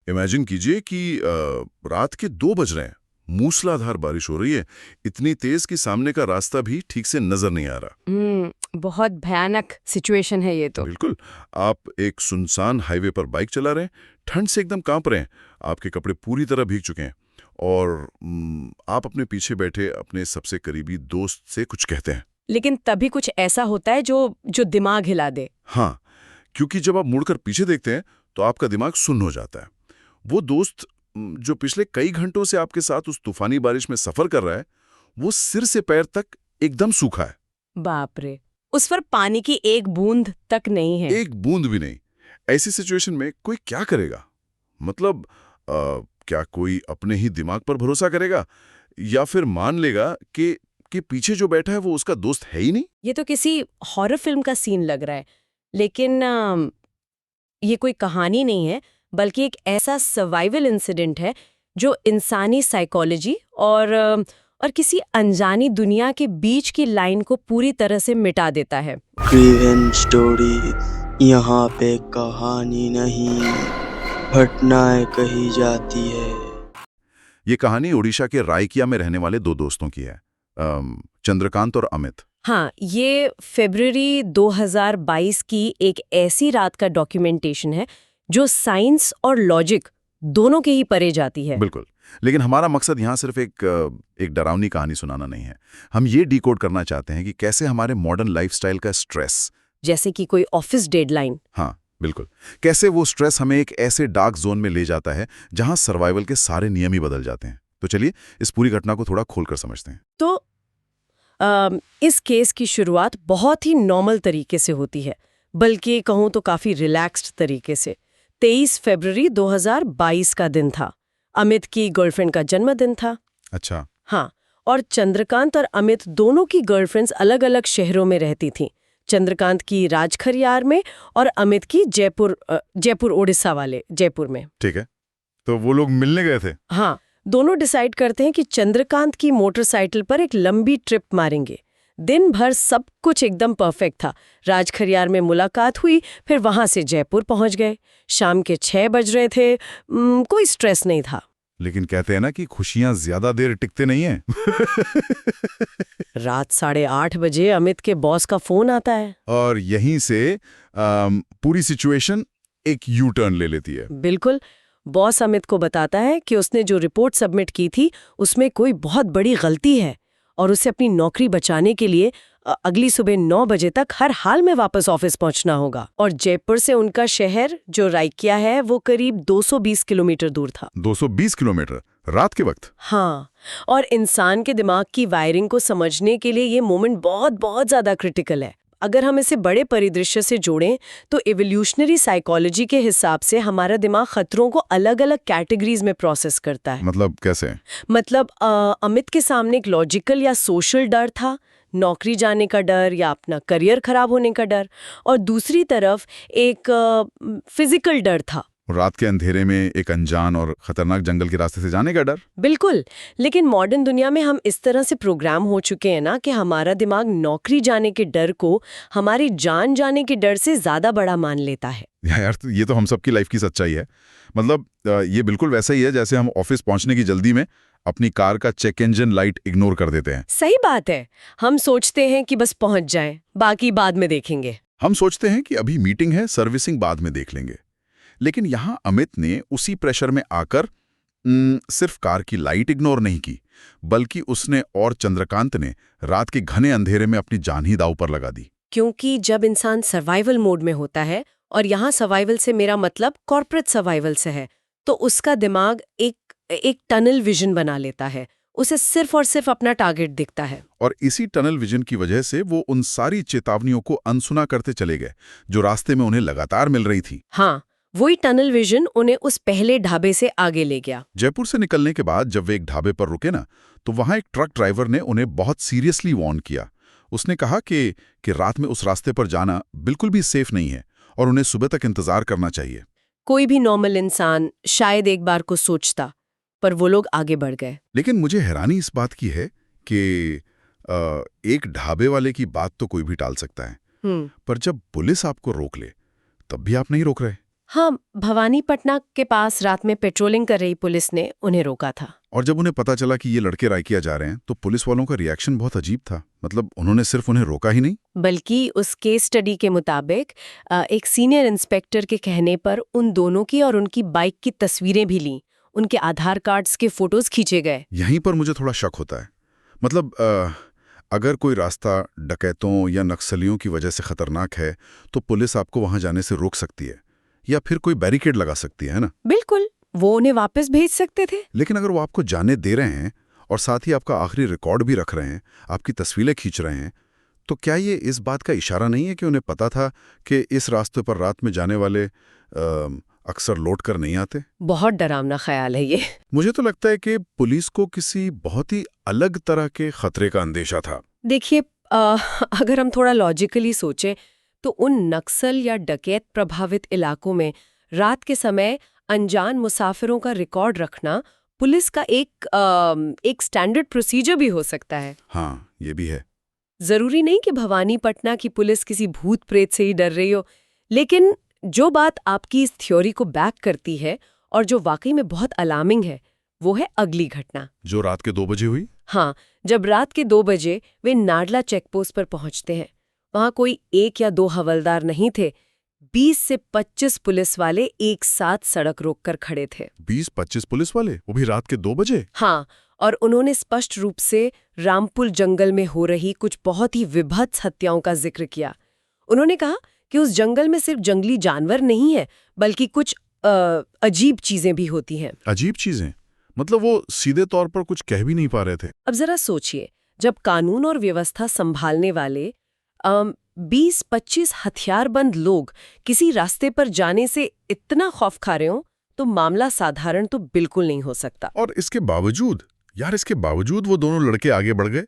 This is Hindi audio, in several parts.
इमेजिन कीजिए कि रात के 2 बज रहे हैं, मूसलाधार बारिश हो रही है, इतनी तेज कि सामने का रास्ता भी ठीक से नजर नहीं आ रहा। बहुत भयानक सिचुएशन है ये तो। बिल्कुल। आप एक सुनसान हाईवे पर बाइक चला रहे हैं, ठंड से एकदम कांप रहे हैं, आपके कपड़े पूरी तरह भीग चुके हैं और आप अपने पीछे बैठे अपने सबसे करीबी दोस्त से कुछ कहते हैं। लेकिन तभी कुछ ऐसा होता है जो जो दिमाग हिला दे। हाँ, क्योंकि जब आप मुड़कर पीछे देखते हैं तो आपका दिमाग सुन्न हो जाता है। वो दोस्त जो पिछले कई घंटों से आपके साथ उस तूफानी बारिश में सफर कर रहा है, वो सिर से पैर तक एकदम सूखा है। बाप रे, उस पर पानी की एक बूंद तक नहीं है। एक बूंद भी नहीं। ऐसी सिचुएशन में कोई क्या करेगा? मतलब क्या कोई अपने ही दिमाग पर भरोसा करेगा या फिर मान लेगा कि पीछे जो बैठा है वो उसका दोस्त है ही नहीं? ये तो किसी हॉरर फिल्म का सीन लग रहा है। लेकिन ये कोई कहानी नहीं है, बल्कि एक ऐसा सर्वाइवल इंसिडेंट है जो इंसानी साइकोलॉजी और किसी अनजानी दुनिया के बीच की लाइन को पूरी तरह से मिटा देता है। क्रिवेन स्टोरी, यहाँ पे कहानी नहीं, घटनाएं कही जाती है। ये कहानी ओडिशा के रायकिया में रहने वाले 2 दोस्तों की है, चंद्रकांत और अमित। हाँ, ये फरवरी 2022 की एक ऐसी रात का डॉक्यूमेंटेशन है जो साइंस और लॉजिक दोनों के ही परे जाती है। बिल्कुल। लेकिन हमारा मकसद यहाँ सिर्फ एक डरावनी कहानी सुनाना नहीं है। हम ये डिकोड करना चाहते हैं कि कैसे हमारे मॉडर्न लाइफस्टाइल का स्ट्रेस, जैसे कि कोई ऑफिस डेडलाइन, हाँ बिल्कुल, कैसे वो स्ट्रेस हमें एक ऐसे डार्क जोन में ले जाता है जहाँ सर्वाइवल के सारे नियम ही बदल जाते हैं। तो चलिए इस पूरी घटना को थोड़ा खोलकर समझते हैं। तो इस केस की शुरुआत बहुत ही नॉर्मल तरीके से होती है, बल्कि कहूँ तो काफी रिलैक्स्ड तरीके से। 23 फरवरी 2022 का दिन था। अमित की गर्लफ्रेंड का जन्मदिन था। अच्छा। हाँ, और चंद्रकांत और अमित दोनों की गर्लफ्रेंड्स अलग-अलग शहरों में रहती थीं। चंद्रकांत की राजखरियार में और अमित की जयपुर उड़ीसा वाले जयपुर में। ठीक है, तो वो लोग मिलने गए थे? हाँ, दोनों डिसाइड करते हैं कि चंद्रकांत की मोटरसाइकिल पर एक लंबी ट्रिप मारेंगे। दिन भर सब कुछ एकदम परफेक्ट था। राजखरियार में मुलाकात हुई, फिर वहां से जयपुर पहुंच गए। शाम के 6 बज रहे थे। कोई स्ट्रेस नहीं था। लेकिन कहते हैं ना कि खुशियां ज्यादा देर टिकते नहीं हैं। रात 8:30 बजे अमित के बॉस का फोन आता है और यहीं से पूरी सिचुएशन एक यू टर्न ले लेती है। बिल्कुल। बॉस अमित को बताता है कि उसने जो रिपोर्ट सबमिट की थी उसमें कोई बहुत बड़ी गलती है और उसे अपनी नौकरी बचाने के लिए अगली सुबह 9 बजे तक हर हाल में वापस ऑफिस पहुंचना होगा। और जयपुर से उनका शहर जो रायकिया है वो करीब 220 किलोमीटर दूर था। 220 किलोमीटर रात के वक्त? हाँ, और इंसान के दिमाग की वायरिंग को समझने के लिए ये मोमेंट बहुत बहुत ज्यादा क्रिटिकल है। अगर हम इसे बड़े परिदृश्य से जोड़ें तो इवोल्यूशनरी साइकोलॉजी के हिसाब से हमारा दिमाग खतरों को अलग अलग कैटेगरीज में प्रोसेस करता है। मतलब कैसे? मतलब अमित के सामने एक लॉजिकल या सोशल डर था, नौकरी जाने का डर या अपना करियर खराब होने का डर, और दूसरी तरफ एक फिजिकल डर था, रात के अंधेरे में एक अनजान और खतरनाक जंगल के रास्ते से जाने का डर। बिल्कुल। लेकिन मॉडर्न दुनिया में हम इस तरह से प्रोग्राम हो चुके हैं ना कि हमारा दिमाग नौकरी जाने के डर को हमारी जान जाने के डर से ज्यादा बड़ा मान लेता है। यार ये तो हम सबकी लाइफ की सच्चाई है। मतलब ये बिल्कुल वैसा ही है जैसे हम ऑफिस पहुंचने की जल्दी में अपनी कार का चेक इंजन लाइट इग्नोर कर देते हैं। सही बात है। हम सोचते हैं कि बस पहुंच जाएं, बाकी बाद में देखेंगे। हम सोचते हैं कि अभी मीटिंग है, सर्विसिंग बाद में देख लेंगे। लेकिन यहां अमित ने उसी प्रेशर में आकर सिर्फ कार की लाइट इग्नोर नहीं की, बल्कि उसने और चंद्रकांत ने रात के घने अंधेरे में अपनी जान ही दांव पर लगा दी। क्योंकि जब इंसान सर्वाइवल मोड में होता है, और यहाँ सर्वाइवल से मेरा मतलब कॉर्पोरेट सर्वाइवल से है, तो उसका दिमाग एक टनल विजन बना लेता है। उसे सिर्फ और सिर्फ अपना टारगेट दिखता है। और इसी टनल विजन की वजह से वो उन सारी चेतावनियों को अनसुना करते चले गए जो रास्ते में उन्हें लगातार मिल रही थी। हाँ, वही टनल विजन उन्हें उस पहले ढाबे से आगे ले गया। जयपुर से निकलने के बाद जब वे एक ढाबे पर रुके ना, तो वहां एक ट्रक ड्राइवर ने उन्हें बहुत सीरियसली वार्न किया। उसने कहा कि रात में उस रास्ते पर जाना बिल्कुल भी सेफ नहीं है और उन्हें सुबह तक इंतजार करना चाहिए। कोई भी नॉर्मल इंसान शायद एक बार को सोचता, पर वो लोग आगे बढ़ गए। लेकिन मुझे हैरानी इस बात की है कि एक ढाबे वाले की बात तो कोई भी टाल सकता है, पर जब पुलिस आपको रोक ले तब भी आप नहीं रोक रहे। हाँ, भवानीपटना के पास रात में पेट्रोलिंग कर रही पुलिस ने उन्हें रोका था। और जब उन्हें पता चला कि ये लड़के रायकिया जा रहे हैं तो पुलिस वालों का रिएक्शन बहुत अजीब था। मतलब उन्होंने सिर्फ उन्हें रोका ही नहीं, बल्कि उस केस स्टडी के मुताबिक एक सीनियर इंस्पेक्टर के कहने पर उन दोनों की और उनकी बाइक की तस्वीरें भी लीं, उनके आधार कार्ड्स के फोटोज खींचे गए। यहीं पर मुझे थोड़ा शक होता है। मतलब अगर कोई रास्ता डकैतों या नक्सलियों की वजह से खतरनाक है तो पुलिस आपको वहां जाने से रोक सकती है या फिर कोई बैरिकेड लगा सकती है ना? बिल्कुल, वो उन्हें वापस भेज सकते थे। लेकिन अगर वो आपको जाने दे रहे हैं और साथ ही आपका आखिरी रिकॉर्ड भी रख रहे हैं, आपकी तस्वीरें खींच रहे हैं, तो क्या ये इस बात का इशारा नहीं है कि उन्हें पता था कि इस रास्ते पर रात में जाने वाले अक्सर लौट कर नहीं आते? बहुत डरावना ख्याल है ये। मुझे तो लगता है कि पुलिस को किसी बहुत ही अलग तरह के खतरे का अंदेशा था। देखिए, अगर हम थोड़ा लॉजिकली सोचें तो उन नक्सल या डकैत प्रभावित इलाकों में रात के समय अनजान मुसाफिरों का रिकॉर्ड रखना पुलिस का एक स्टैंडर्ड प्रोसीजर भी हो सकता है। हाँ, ये भी है। जरूरी नहीं कि भवानीपटना की पुलिस किसी भूत प्रेत से ही डर रही हो, लेकिन जो बात आपकी इस थ्योरी को बैक करती है और जो वाकई में बहुत अलार्मिंग है, वो है अगली घटना, जो रात के 2 बजे हुई। हाँ, जब रात के 2 बजे वे नाडला चेकपोस्ट पर पहुंचते हैं। वहां कोई 1 या 2 हवलदार नहीं थे, 20 से 25 पुलिस वाले एक साथ सड़क रोककर खड़े थे। 20-25 पुलिस वाले, वो भी रात के 2 बजे? हाँ, और उन्होंने स्पष्ट रूप से रामपुर जंगल में हो रही कुछ बहुत ही विभत्स हत्याओं का जिक्र किया। उन्होंने कहा कि उस जंगल में सिर्फ जंगली जानवर नहीं है, बल्कि कुछ अजीब चीजें भी होती हैं। अजीब चीजें? मतलब वो सीधे तौर पर कुछ कह भी नहीं पा रहे थे। अब जरा सोचिए, जब कानून और व्यवस्था संभालने वाले 20-25 हथियारबंद लोग किसी रास्ते पर जाने से इतना खौफ खा रहे हो, तो मामला साधारण तो बिल्कुल नहीं हो सकता। और इसके बावजूद वो दोनों लड़के आगे बढ़ गए।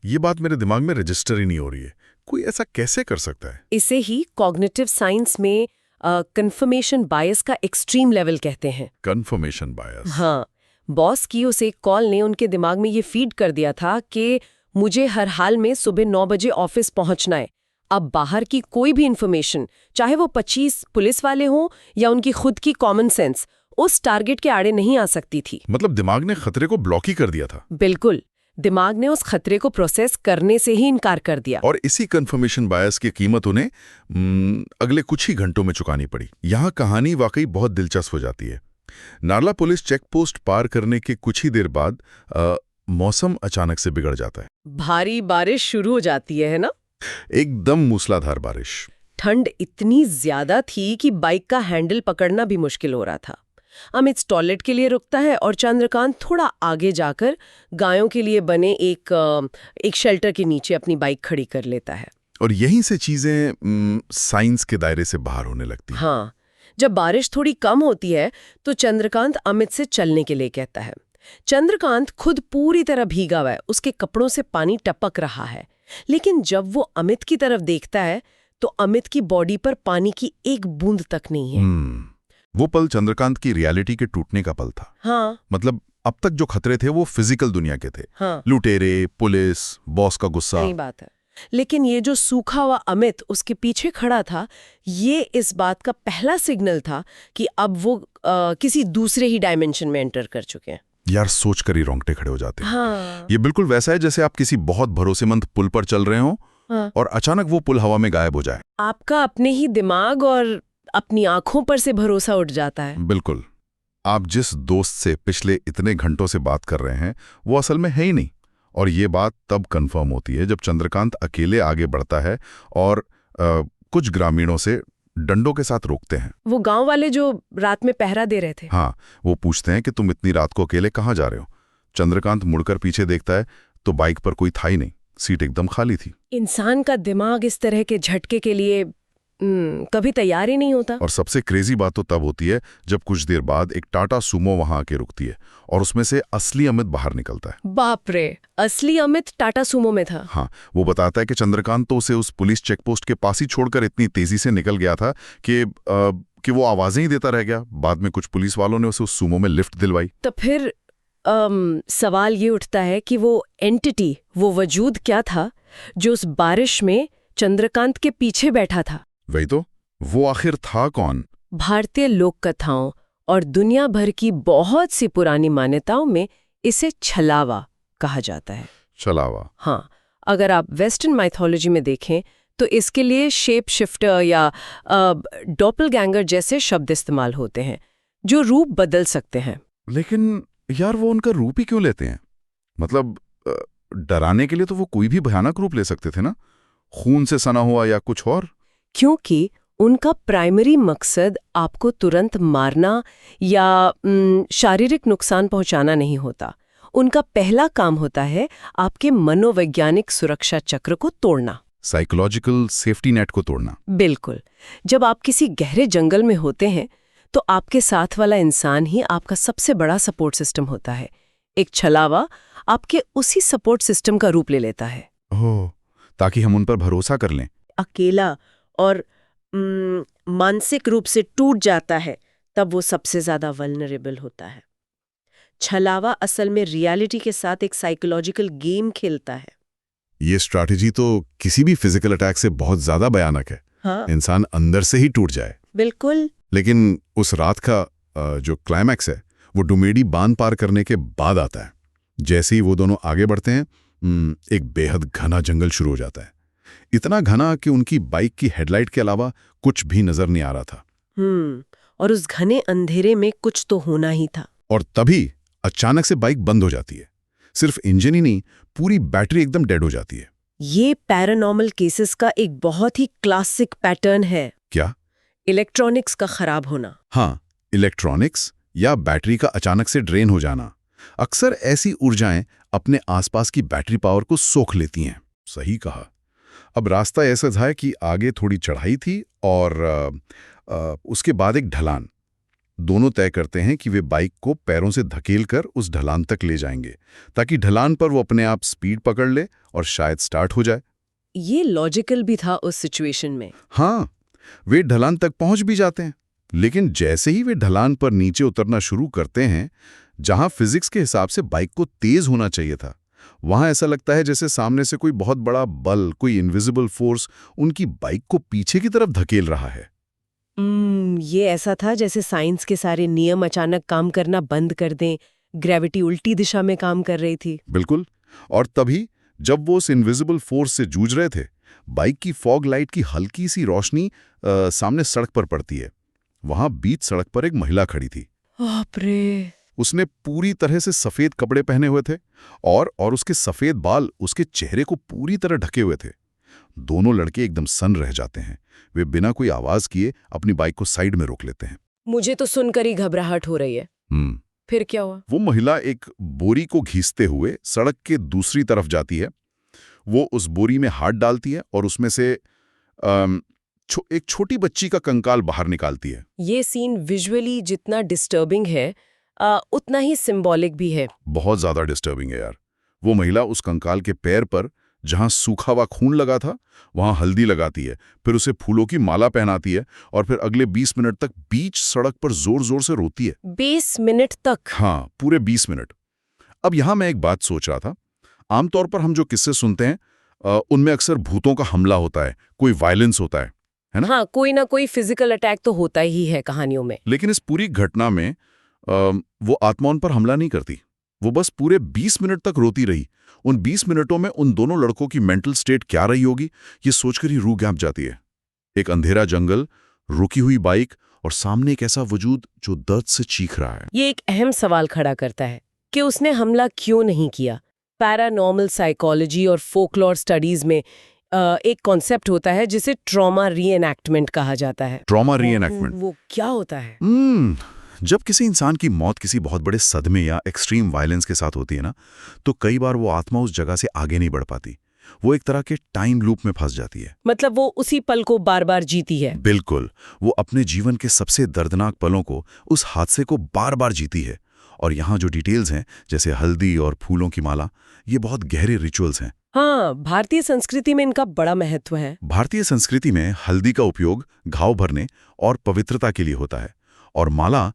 ये बात मेरे दिमाग में रजिस्टर ही नहीं हो रही है। कोई ऐसा कैसे कर सकता है? इसे ही कॉग्निटिव साइंस में कन्फर्मेशन बायस का एक्सट्रीम लेवल कहते हैं। कन्फर्मेशन बायस? हाँ, बॉस की उस एक कॉल ने उनके दिमाग में ये फीड कर दिया था कि मुझे हर हाल में सुबह 9 बजे ऑफिस पहुंचना है। अब बाहर की कोई भी इंफॉर्मेशन, चाहे वो 25 पुलिस वाले हों या उनकी खुद की कॉमन सेंस, उस टारगेट के आड़े नहीं आ सकती थी। मतलब दिमाग ने खतरे को ब्लॉक ही कर दिया था। बिल्कुल, दिमाग ने उस खतरे को प्रोसेस करने से ही इनकार कर दिया। और इसी कन्फर्मेशन बायस की कीमत उन्हें अगले कुछ ही घंटों में चुकानी पड़ी। यहाँ कहानी वाकई बहुत दिलचस्प हो जाती है। नारला पुलिस चेक पोस्ट पार करने के कुछ ही देर बाद मौसम अचानक से बिगड़ जाता है। भारी बारिश शुरू हो जाती है ना? एकदम मूसलाधार बारिश। ठंड इतनी ज्यादा थी कि बाइक का हैंडल पकड़ना भी मुश्किल हो रहा था। अमित टॉयलेट के लिए रुकता है और चंद्रकांत थोड़ा आगे जाकर गायों के लिए बने एक शेल्टर के नीचे अपनी बाइक खड़ी कर लेता है। और यहीं से चीजें साइंस के दायरे से बाहर होने लगती हैं। हाँ, जब बारिश थोड़ी कम होती है तो चंद्रकांत अमित से चलने के लिए कहता है। चंद्रकांत खुद पूरी तरह भीगा हुआ है, उसके कपड़ों से पानी टपक रहा है, लेकिन जब वो अमित की तरफ देखता है तो अमित की बॉडी पर पानी की एक बूंद तक नहीं है। वो पल चंद्रकांत की रियलिटी के टूटने का पल था। हाँ, मतलब अब तक जो खतरे थे वो फिजिकल दुनिया के थे। हाँ, लुटेरे, पुलिस, बॉस का गुस्सा। सही बात है। लेकिन ये जो सूखा हुआ अमित उसके पीछे खड़ा था, ये इस बात का पहला सिग्नल था कि अब वो किसी दूसरे ही डायमेंशन में एंटर कर चुके हैं। यार, सोच कर ही रोंगटे खड़े हो जाते हैं। हाँ, ये बिल्कुल वैसा है जैसे आप किसी बहुत भरोसेमंद पुल पर चल रहे हो हाँ, और अचानक वो पुल हवा में गायब हो जाए। आपका अपने ही दिमाग और अपनी आंखों पर से भरोसा उठ जाता है। बिल्कुल। आप जिस दोस्त से पिछले इतने घंटों से बात कर रहे हैं वो असल में है ही नहीं। और ये बात तब कंफर्म होती है जब चंद्रकांत अकेले आगे बढ़ता है और कुछ ग्रामीणों से डंडों के साथ रोकते हैं। वो गांव वाले जो रात में पहरा दे रहे थे। हाँ, वो पूछते हैं कि तुम इतनी रात को अकेले कहाँ जा रहे हो? चंद्रकांत मुड़कर पीछे देखता है तो बाइक पर कोई था ही नहीं, सीट एकदम खाली थी। इंसान का दिमाग इस तरह के झटके के लिए कभी तैयार ही नहीं होता। और सबसे क्रेजी बात तो तब होती है जब कुछ देर बाद एक टाटा सूमो वहां आके रुकती है और उसमें से असली अमित बाहर निकलता है। बाप रे, असली अमित टाटा सूमो में था। हाँ, वो बताता है कि चंद्रकांत तो उसे उस पुलिस चेकपोस्ट के पास ही छोड़कर इतनी तेजी से निकल गया था कि वो आवाजें ही देता रह गया। बाद में कुछ पुलिस वालों ने उसे उस सूमो में लिफ्ट दिलवाई। तो फिर सवाल ये उठता है कि वो एंटिटी, वो वजूद क्या था जो उस बारिश में चंद्रकांत के पीछे बैठा था? वही तो, वो आखिर था कौन? भारतीय लोक कथाओं और दुनिया भर की बहुत सी पुरानी मान्यताओं में इसे छलावा कहा जाता है। छलावा। हाँ, अगर आप वेस्टर्न माइथोलॉजी में देखें तो इसके लिए शेप शिफ्टर या डॉपलगैंगर जैसे शब्द इस्तेमाल होते हैं जो रूप बदल सकते हैं। लेकिन यार वो उनका रूप ही क्यों लेते हैं? मतलब डराने के लिए तो वो कोई भी भयानक रूप ले सकते थे ना, खून से सना हुआ या कुछ और। क्योंकि उनका प्राइमरी मकसद आपको तुरंत मारना या शारीरिक नुकसान पहुंचाना नहीं होता। उनका पहला काम होता है आपके मनोवैज्ञानिक सुरक्षा चक्र को तोड़ना, साइकोलॉजिकल सेफ्टी नेट को तोड़ना। बिल्कुल। जब आप किसी गहरे जंगल में होते हैं तो आपके साथ वाला इंसान ही आपका सबसे बड़ा सपोर्ट सिस्टम होता है। एक छलावा आपके उसी सपोर्ट सिस्टम का रूप ले लेता है। ओह, ताकि हम उन पर भरोसा कर लें। अकेला और मानसिक रूप से टूट जाता है तब वो सबसे ज्यादा वल्नरेबल होता है। छलावा असल में रियलिटी के साथ एक साइकोलॉजिकल गेम खेलता है। ये स्ट्रैटेजी तो किसी भी फिजिकल अटैक से बहुत ज्यादा भयानक है। हाँ, इंसान अंदर से ही टूट जाए। बिल्कुल। लेकिन उस रात का जो क्लाइमैक्स है वो डुमेडी बांध पार करने के बाद आता है। जैसे ही वो दोनों आगे बढ़ते हैं, एक बेहद घना जंगल शुरू हो जाता है। इतना घना कि उनकी बाइक की हेडलाइट के अलावा कुछ भी नजर नहीं आ रहा था। और उस घने अंधेरे में कुछ तो होना ही था। और तभी अचानक से बाइक बंद हो जाती है। सिर्फ इंजन ही नहीं, पूरी बैटरी एकदम डेड हो जाती है। ये पैरानॉर्मल केसेस का एक बहुत ही क्लासिक पैटर्न है। क्या? इलेक्ट्रॉनिक्स का खराब होना। हाँ, इलेक्ट्रॉनिक्स या बैटरी का अचानक से ड्रेन हो जाना। अक्सर ऐसी ऊर्जाएं अपने आसपास की बैटरी पावर को सोख लेती हैं। सही कहा। अब रास्ता ऐसा था कि आगे थोड़ी चढ़ाई थी और उसके बाद एक ढलान। दोनों तय करते हैं कि वे बाइक को पैरों से धकेलकर उस ढलान तक ले जाएंगे ताकि ढलान पर वो अपने आप स्पीड पकड़ ले और शायद स्टार्ट हो जाए। ये लॉजिकल भी था उस सिचुएशन में। हाँ, वे ढलान तक पहुंच भी जाते हैं। लेकिन जैसे ही वे ढलान पर नीचे उतरना शुरू करते हैं, जहां फिजिक्स के हिसाब से बाइक को तेज होना चाहिए था, वहां ऐसा लगता है जैसे सामने से कोई बहुत बड़ा बल, कोई इनविजिबल फोर्स उनकी बाइक को पीछे की तरफ धकेल रहा है। ये ऐसा था जैसे साइंस के सारे नियम अचानक काम करना बंद कर दें। ग्रेविटी उल्टी दिशा में काम कर रही थी। बिल्कुल। और तभी जब वो उस इनविजिबल फोर्स से जूझ रहे थे, बाइक की फॉग लाइट की हल्की सी रोशनी सामने सड़क पर पड़ती है। वहां बीच सड़क पर एक महिला खड़ी थी। बाप रे! उसने पूरी तरह से सफेद कपड़े पहने हुए थे और उसके सफेद बाल उसके चेहरे को पूरी तरह ढके हुए थे। दोनों लड़के एकदम सन्न रह जाते हैं। वे बिना कोई आवाज किए अपनी बाइक को साइड में रोक लेते हैं। मुझे तो सुनकर ही घबराहट हो रही है। फिर क्या हुआ? वो महिला एक बोरी को घींचते हुए सड़क के दूसरी तरफ जाती है। वो उस बोरी में हाथ डालती है और उसमें से एक छोटी बच्ची का कंकाल बाहर निकालती है। ये सीन विजुअली जितना डिस्टर्बिंग है उतना ही सिंबॉलिक भी है। बहुत ज्यादा डिस्टर्बिंग है यार। वो महिला उस कंकाल के पैर पर जहां सूखा हुआ खून लगा था वहां हल्दी लगाती है, फिर उसे फूलों की माला पहनाती है और फिर अगले 20 मिनट तक बीच सड़क पर जोर जोर से रोती है। 20 मिनट तक? हाँ, पूरे 20 मिनट। अब यहां मैं एक बात सोच रहा था। आमतौर पर हम जो किस्से सुनते हैं उनमें अक्सर भूतों का हमला होता है, कोई वायलेंस होता है ना? हाँ, कोई ना कोई फिजिकल अटैक तो होता ही है कहानियों में। लेकिन इस पूरी घटना में वो आत्मा उन पर हमला नहीं करती। वो बस पूरे 20 मिनट तक रोती रही। उन 20 मिनटों में उन दोनों लड़कों की मेंटल स्टेट क्या रही होगी, ये सोचकर ही रूह कांप जाती है। एक अंधेरा जंगल, रुकी हुई बाइक और सामने एक ऐसा वजूद जो दर्द से चीख रहा है। ये एक अहम सवाल खड़ा करता है कि उसने हमला क्यों नहीं किया। पैरानॉर्मल साइकोलॉजी और फोकलोर स्टडीज में एक कॉन्सेप्ट होता है जिसे ट्रॉमा रीएनैक्टमेंट कहा जाता है। ट्रॉमा रीएनैक्टमेंट वो क्या होता है? जब किसी इंसान की मौत किसी बहुत बड़े सदमे या एक्सट्रीम वायलेंस के साथ होती है ना, तो कई बार वो आत्मा उस जगह से आगे नहीं बढ़ पाती। वो एक तरह के टाइम लूप में फंस जाती है। मतलब वो उसी पल को बार बार जीती है। बिल्कुल। वो अपने जीवन के सबसे दर्दनाक पलों को, उस हादसे को बार बार जीती है। और यहाँ जो डिटेल्स हैं, जैसे हल्दी और फूलों की माला, ये बहुत गहरे रिचुअल्स हैं। हाँ, भारतीय संस्कृति में इनका बड़ा महत्व है। भारतीय संस्कृति में हल्दी का उपयोग घाव भरने और पवित्रता के लिए होता है, और माला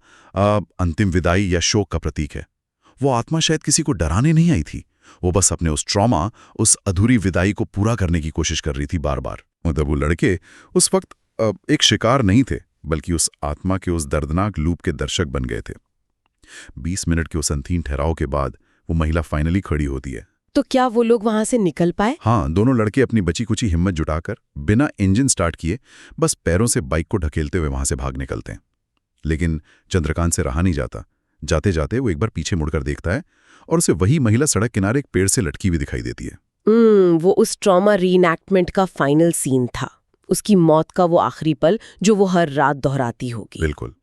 अंतिम विदाई या शोक का प्रतीक है। वो आत्मा शायद किसी को डराने नहीं आई थी, वो बस अपने उस ट्रॉमा, उस अधूरी विदाई को पूरा करने की कोशिश कर रही थी बार बार। मतलब वो लड़के उस वक्त एक शिकार नहीं थे, बल्कि उस आत्मा के उस दर्दनाक लूप के दर्शक बन गए थे। 20 मिनट के उस अंतिम ठहराव के बाद वो महिला फाइनली खड़ी होती है। तो क्या वो लोग वहां से निकल पाए? हाँ, दोनों लड़के अपनी बची कुची हिम्मत जुटाकर बिना इंजन स्टार्ट किए बस पैरों से बाइक को ढकेलते हुए वहां से भाग निकलते हैं। लेकिन चंद्रकांत से रहा नहीं जाता। जाते जाते वो एक बार पीछे मुड़कर देखता है और उसे वही महिला सड़क किनारे एक पेड़ से लटकी हुई दिखाई देती है। वो उस ट्रॉमा रीइनैक्टमेंट का फाइनल सीन था, उसकी मौत का वो आखिरी पल जो वो हर रात दोहराती होगी। बिल्कुल।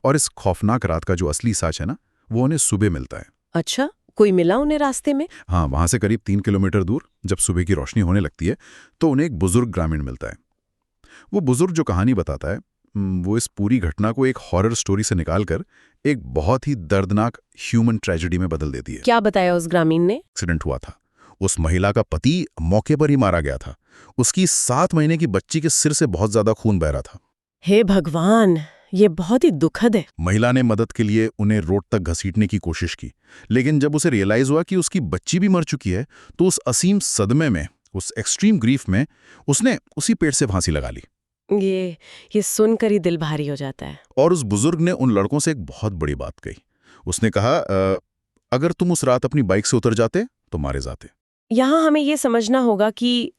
और इस खौफनाक रात का जो असली साच है ना, वो उन्हें सुबह मिलता है। अच्छा, कोई मिला उन्हें रास्ते में? हाँ, वहां से करीब 3 किलोमीटर दूर जब सुबह की रोशनी होने लगती है तो उन्हें एक बुजुर्ग ग्रामीण मिलता है। वो बुजुर्ग जो कहानी बताता है वो इस पूरी घटना को एक हॉरर स्टोरी से निकालकर एक बहुत ही दर्दनाक ह्यूमन ट्रेजेडी में बदल देती है। क्या बताया उस ग्रामीण ने? एक्सीडेंट हुआ था। उस महिला का पति मौके पर ही मारा गया था। उसकी 7 महीने की बच्ची के सिर से बहुत ज्यादा खून बह रहा था। हे भगवान, ये बहुत ही दुखद है। महिला ने मदद के लिए उन्हें रोड तक घसीटने की कोशिश की, लेकिन जब उसे रियलाइज हुआ कि उसकी बच्ची भी मर चुकी है तो उस असीम सदमे में, उस एक्सट्रीम ग्रीफ में उसने उसी पेड़ से फांसी लगा ली। ये सुनकर ही दिल भारी हो जाता है। और उस बुजुर्ग ने उन लड़कों से एक बहुत बड़ी बात कही। उसने कहा, अगर तुम उस रात अपनी बाइक से उतर जाते तो मारे जाते। यहाँ हमें ये समझना होगा कि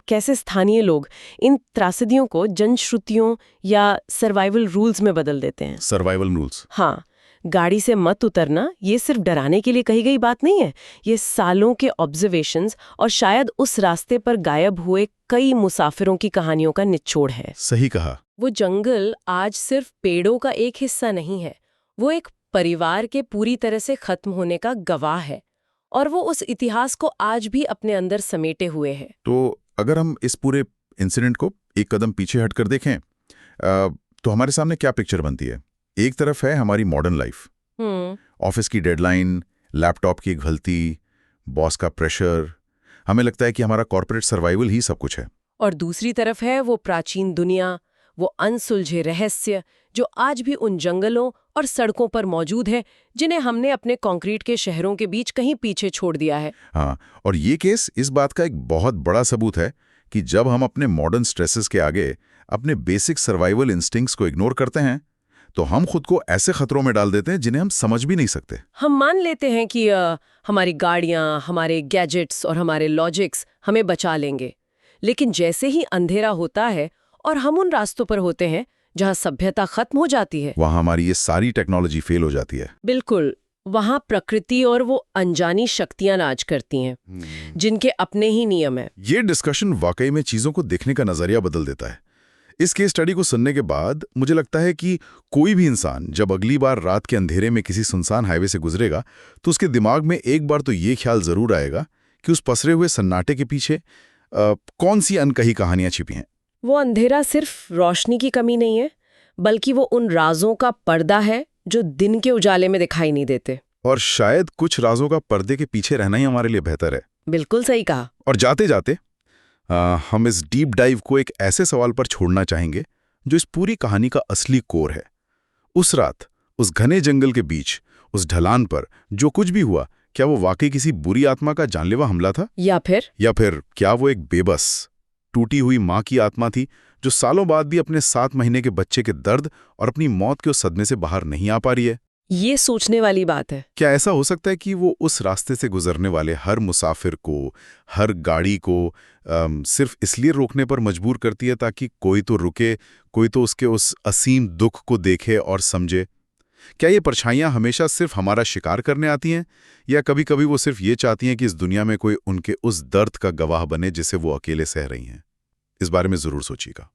कैसे स्थानीय लोग इन त्रासदियों को जनश्रुतियों या सर्वाइवल रूल्स में बदल देते हैं। Survival rules? हाँ, गाड़ी से मत उतरना ये सिर्फ डराने के लिए कही गई बात नहीं है। ये सालों के ऑब्जर्वेशंस और शायद उस रास्ते पर गायब हुए कई मुसाफिरों की कहानियों का निचोड़ है। सही कहा। वो जंगल आज सिर्फ पेड़ों का एक हिस्सा नहीं है, वो एक परिवार के पूरी तरह से खत्म होने का गवाह है, और वो उस इतिहास को आज भी अपने अंदर समेटे हुए है। तो अगर हम इस पूरे इंसिडेंट को एक कदम पीछे हटकर देखें तो हमारे सामने क्या पिक्चर बनती है? एक तरफ है हमारी मॉडर्न लाइफ, ऑफिस की डेडलाइन, लैपटॉप की गलती, बॉस का प्रेशर। हमें लगता है कि हमारा कॉर्पोरेट सर्वाइवल ही सब कुछ है। और दूसरी तरफ है वो प्राचीन दुनिया, वो अनसुलझे रहस्य जो आज भी उन जंगलों और सड़कों पर मौजूद है जिन्हें हमने अपने कंक्रीट के शहरों के बीच कहीं पीछे छोड़ दिया है। हाँ, और ये केस इस बात का एक बहुत बड़ा सबूत है कि जब हम अपने मॉडर्न स्ट्रेसेस के आगे अपने बेसिक सर्वाइवल इंस्टिंक्ट्स को इग्नोर करते हैं तो हम खुद को ऐसे खतरों में डाल देते हैं जिन्हें हम समझ भी नहीं सकते। हम मान लेते हैं कि हमारी गाड़ियां, हमारे गैजेट्स और हमारे लॉजिक्स हमें बचा लेंगे, लेकिन जैसे ही अंधेरा होता है और हम उन रास्तों पर होते हैं जहां सभ्यता खत्म हो जाती है, वहां हमारी ये सारी टेक्नोलॉजी फेल हो जाती है। बिल्कुल, वहां प्रकृति और वो अनजानी शक्तियां राज करती हैं जिनके अपने ही नियम हैं। ये डिस्कशन वाकई में चीजों को देखने का नजरिया बदल देता है। इस केस स्टडी को सुनने के बाद मुझे लगता है कि कोई भी इंसान जब अगली बार रात के अंधेरे में किसी सुनसान हाईवे से गुजरेगा तो उसके दिमाग में एक बार तो ये ख्याल जरूर आएगा कि उस पसरे हुए सन्नाटे के पीछे कौन सी अनकही कहानियां छिपी हैं। वो अंधेरा सिर्फ रोशनी की कमी नहीं है, बल्कि वो उन राजों का पर्दा है जो दिन के उजाले में दिखाई नहीं देते। और शायद कुछ राजों का पर्दे के पीछे रहना ही हमारे लिए बेहतर है। बिल्कुल सही कहा। और जाते जाते हम इस डीप डाइव को एक ऐसे सवाल पर छोड़ना चाहेंगे जो इस पूरी कहानी का असली कोर है। उस रात, उस घने जंगल के बीच, उस ढलान पर जो कुछ भी हुआ, क्या वो वाकई किसी बुरी आत्मा का जानलेवा हमला था? या फिर क्या वो एक बेबस, टूटी हुई माँ की आत्मा थी जो सालों बाद भी अपने 7 महीने के बच्चे के दर्द और अपनी मौत के उस सदमे से बाहर नहीं आ पा रही है? ये सोचने वाली बात है। क्या ऐसा हो सकता है कि वो उस रास्ते से गुजरने वाले हर मुसाफिर को, हर गाड़ी को सिर्फ इसलिए रोकने पर मजबूर करती है ताकि कोई तो रुके, कोई तो उसके उस असीम दुख को देखे और समझे? क्या ये परछाइयां हमेशा सिर्फ हमारा शिकार करने आती हैं, या कभी कभी वो सिर्फ ये चाहती हैं कि इस दुनिया में कोई उनके उस दर्द का गवाह बने जिसे वो अकेले सह रही हैं? इस बारे में जरूर सोचिएगा।